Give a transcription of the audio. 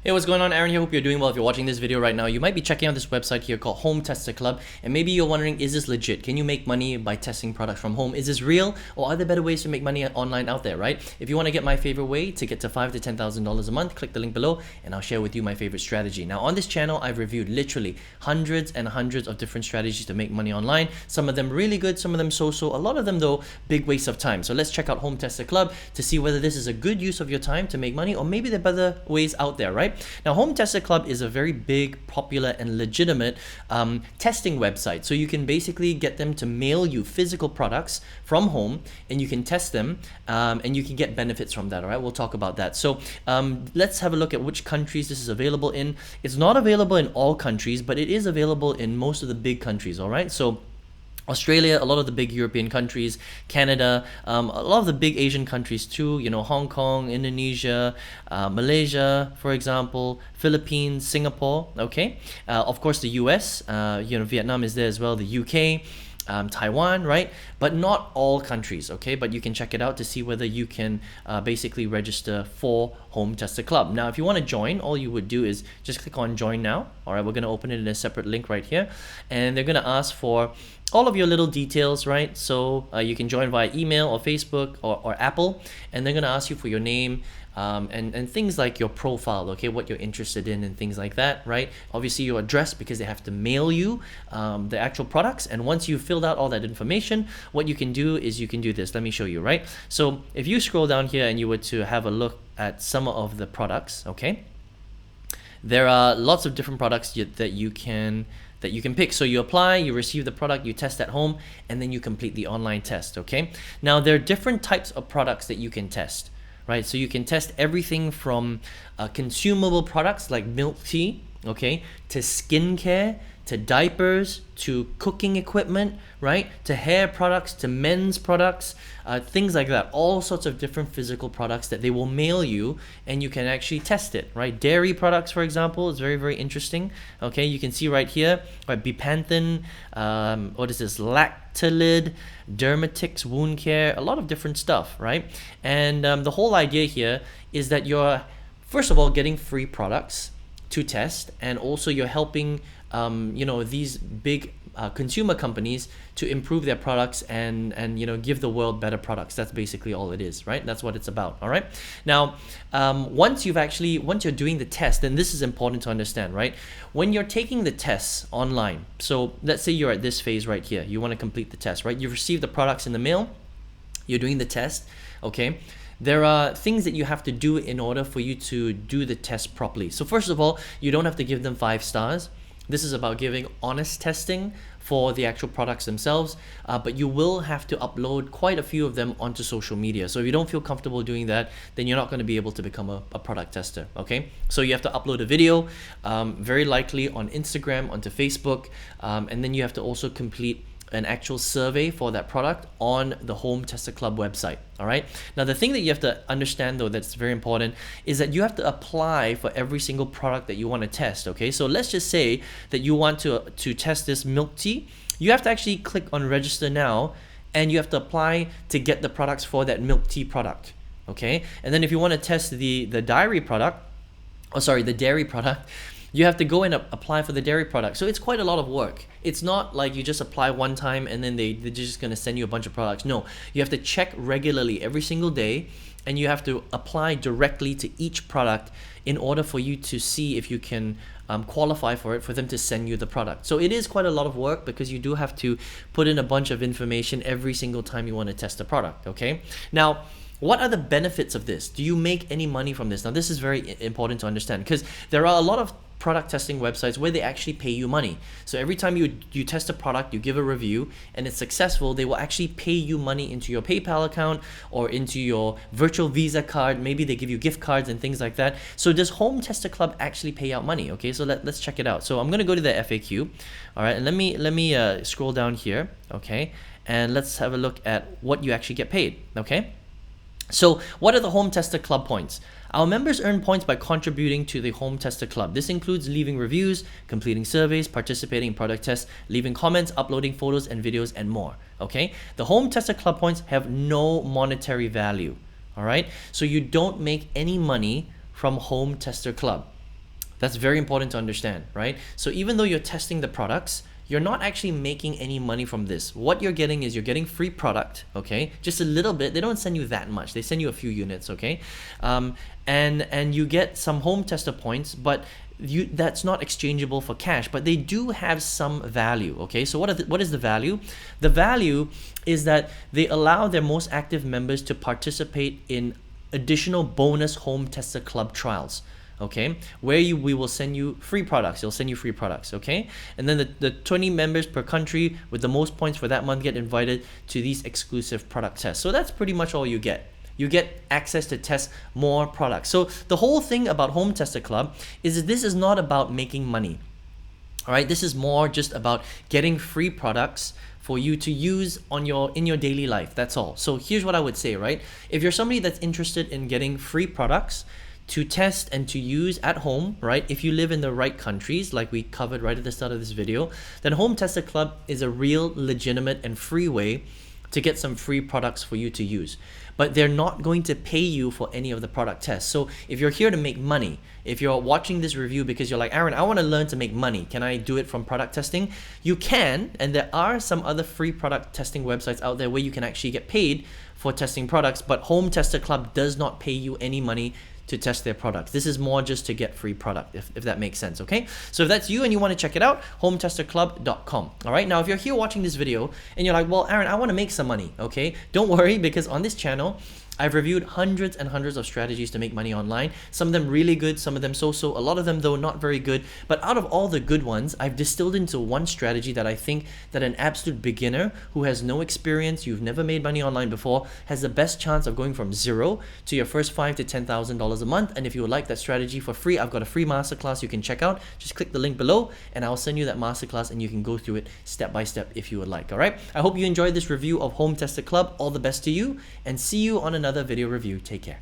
Hey, what's going on? Aaron here. Hope you're doing well. If you're watching this video right now, you might be checking out this website here called Home Tester Club, and maybe you're wondering, is this legit? Can you make money by testing products from home? Is this real, or are there better ways to make money online out there, right? If you want to get my favorite way to get to $5,000 to $10,000 a month, click the link below and I'll share with you my favorite strategy. Now, on this channel, I've reviewed literally hundreds and hundreds of different strategies to make money online. Some of them really good, some of them so-so. A lot of them, though, big waste of time. So let's check out Home Tester Club to see whether this is a good use of your time to make money, or maybe there are better ways out there, right? Now, Home Tester Club is a very big, popular, and legitimate testing website. So you can basically get them to mail you physical products from home, and you can test them, and you can get benefits from that. All right, we'll talk about that. So let's have a look at which countries this is available in. It's not available in all countries, but it is available in most of the big countries. All right, so Australia, a lot of the big European countries, Canada, a lot of the big Asian countries too, you know, Hong Kong, Indonesia, Malaysia, for example, Philippines, Singapore, okay? Of course, the US, you know, Vietnam is there as well, the UK, Taiwan, right? But not all countries, okay? But you can check it out to see whether you can basically register for Home Tester Club. Now, if you want to join, all you would do is just click on join now. All right, we're going to open it in a separate link right here, and they're going to ask for all of your little details, right? So you can join via email or Facebook or Apple, and they're going to ask you for your name, and things like your profile, okay, what you're interested in and things like that, right? Obviously your address, because they have to mail you the actual products. And once you've filled out all that information, what you can do is you can do this. Let me show you, right? So if you scroll down here and you were to have a look at some of the products, okay, there are lots of different products that you can pick. So you apply, you receive the product, you test at home, and then you complete the online test, okay? Now, there are different types of products that you can test, right? So you can test everything from consumable products like milk tea, okay, to skincare, to diapers, to cooking equipment, right, to hair products, to men's products, things like that. All sorts of different physical products that they will mail you, and you can actually test it, right? Dairy products, for example, is very, very interesting. Okay, you can see right here, right, Bepanthen, what is this, Lactolid, Dermatix wound care, a lot of different stuff, right? And the whole idea here is that you're, first of all, getting free products to test, and also you're helping you know, these big consumer companies to improve their products and you know, give the world better products. That's basically all it is, right? That's what it's about. All right, now once you're doing the test, then this is important to understand, right? When you're taking the tests online, so let's say you're at this phase right here, you want to complete the test, right? You've received the products in the mail, you're doing the test, okay? There are things that you have to do in order for you to do the test properly. So first of all, you don't have to give them 5 stars. This is about giving honest testing for the actual products themselves, but you will have to upload quite a few of them onto social media. So if you don't feel comfortable doing that, then you're not going to be able to become a product tester, okay? So you have to upload a video, very likely on Instagram, onto Facebook, and then you have to also complete an actual survey for that product on the Home Tester Club website. All right. Now, the thing that you have to understand, though, that's very important, is that you have to apply for every single product that you want to test. Okay. So let's just say that you want to test this milk tea. You have to actually click on register now, and you have to apply to get the products for that milk tea product. Okay. And then if you want to test the dairy product, you have to go and apply for the dairy product. So it's quite a lot of work. It's not like you just apply one time and then they're just going to send you a bunch of products. No, you have to check regularly every single day, and you have to apply directly to each product in order for you to see if you can qualify for it, for them to send you the product. So it is quite a lot of work, because you do have to put in a bunch of information every single time you want to test a product, okay? Now, what are the benefits of this? Do you make any money from this? Now, this is very important to understand, because there are a lot of product testing websites where they actually pay you money. So every time you test a product, you give a review, and it's successful, they will actually pay you money into your PayPal account or into your virtual Visa card. Maybe they give you gift cards and things like that. So does Home Tester Club actually pay out money? Okay, so let's check it out. So I'm going to go to the FAQ. All right, and let me scroll down here, okay, and let's have a look at what you actually get paid, okay? So what are the Home Tester Club points? Our members earn points by contributing to the Home Tester Club. This includes leaving reviews, completing surveys, participating in product tests, leaving comments, uploading photos and videos, and more. Okay? The Home Tester Club points have no monetary value. All right? So you don't make any money from Home Tester Club. That's very important to understand, right? So even though you're testing the products, you're not actually making any money from this. What you're getting is you're getting free product, okay? Just a little bit. They don't send you that much. They send you a few units, okay? And you get some home tester points, but that's not exchangeable for cash, but they do have some value, okay? So what is the value? The value is that they allow their most active members to participate in additional bonus home tester club trials, okay, where we will send you free products. They'll send you free products, okay? And then the 20 members per country with the most points for that month get invited to these exclusive product tests. So that's pretty much all you get. You get access to test more products. So the whole thing about Home Tester Club is that this is not about making money. All right, this is more just about getting free products for you to use in your daily life. That's all. So here's what I would say, right? If you're somebody that's interested in getting free products to test and to use at home, right? If you live in the right countries, like we covered right at the start of this video, then Home Tester Club is a real, legitimate, and free way to get some free products for you to use. But they're not going to pay you for any of the product tests. So if you're here to make money, if you're watching this review because you're like, Aaron, I want to learn to make money, can I do it from product testing? You can, and there are some other free product testing websites out there where you can actually get paid for testing products, but Home Tester Club does not pay you any money to test their products. This is more just to get free product, if that makes sense, okay? So if that's you and you want to check it out, hometesterclub.com. All right, now if you're here watching this video and you're like, well, Aaron, I want to make some money, okay? Don't worry, because on this channel, I've reviewed hundreds and hundreds of strategies to make money online. Some of them really good, some of them so-so, a lot of them though not very good. But out of all the good ones, I've distilled into one strategy that I think that an absolute beginner who has no experience, you've never made money online before, has the best chance of going from zero to your first $5,000 to $10,000 a month. And if you would like that strategy for free, I've got a free masterclass you can check out. Just click the link below and I'll send you that masterclass and you can go through it step by step if you would like, all right? I hope you enjoyed this review of Home Tester Club. All the best to you and see you on another video review. Take care.